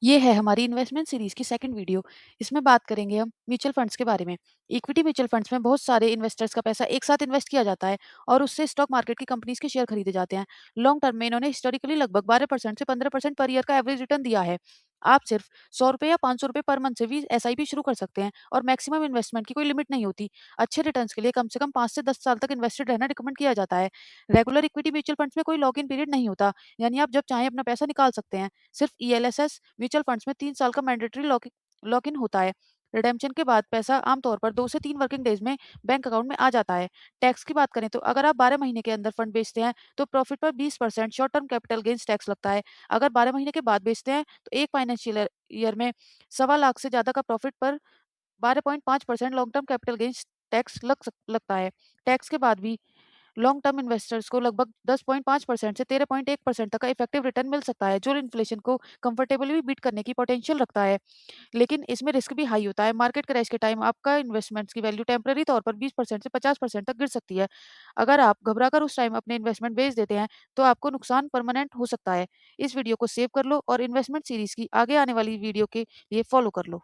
ये है हमारी इन्वेस्टमेंट सीरीज की सेकंड वीडियो। इसमें बात करेंगे हम म्यूचुअल फंड्स के बारे में। इक्विटी म्यूचुअल फंड्स में बहुत सारे इन्वेस्टर्स का पैसा एक साथ इन्वेस्ट किया जाता है और उससे स्टॉक मार्केट की कंपनीज के शेयर खरीदे जाते हैं। लॉन्ग टर्म में इन्होंने हिस्टोरिकली लगभग 12% से 15% पर ईयर का एवरेज रिटर्न दिया है। आप सिर्फ 100 रुपये या 500 रुपये पर मंथ से भी एसआईपी शुरू कर सकते हैं और मैक्सिमम इन्वेस्टमेंट की कोई लिमिट नहीं होती। अच्छे रिटर्न्स के लिए कम से कम 5 से 10 साल तक इन्वेस्टेड रहना रिकमेंड किया जाता है। रेगुलर इक्विटी म्यूचुअल फंड्स में कोई लॉक इन पीरियड नहीं होता, यानी आप जब चाहें अपना पैसा निकाल सकते हैं। सिर्फ ईएलएसएस म्यूचुअल फंड्स में 3 साल का मैंडेटरी लॉक इन होता है। रिडेम्पशन के बाद पैसा आमतौर पर 2 से 3 वर्किंग डेज में बैंक अकाउंट में आ जाता है। टैक्स की बात करें तो अगर आप 12 महीने के अंदर फंड बेचते हैं तो प्रॉफिट पर 20% short term capital gains tax लगता है। अगर 12 महीने के बाद बेचते हैं तो एक फाइनेंशियल ईयर में 1.25 लाख से ज्यादा का प्रॉफिट पर 12.5% long term capital gains tax लगता है। टैक्स के बाद भी लॉन्ग टर्म इन्वेस्टर्स को लगभग 10.5% से 13.1% तक का इफेक्टिव रिटर्न मिल सकता है, जो इन्फ्लेशन को कंफर्टेबली बीट करने की पोटेंशियल रखता है। लेकिन इसमें रिस्क भी हाई होता है। मार्केट क्रैश के टाइम आपका इन्वेस्टमेंट्स की वैल्यू टेम्पररी तौर पर 20% से 50% तक गिर सकती है। अगर आप घबराकर उस टाइम अपने इन्वेस्टमेंट बेच देते हैं तो आपको नुकसान परमानेंट हो सकता है। इस वीडियो को सेव कर लो और इन्वेस्टमेंट सीरीज की आगे आने वाली वीडियो के लिए फॉलो कर लो।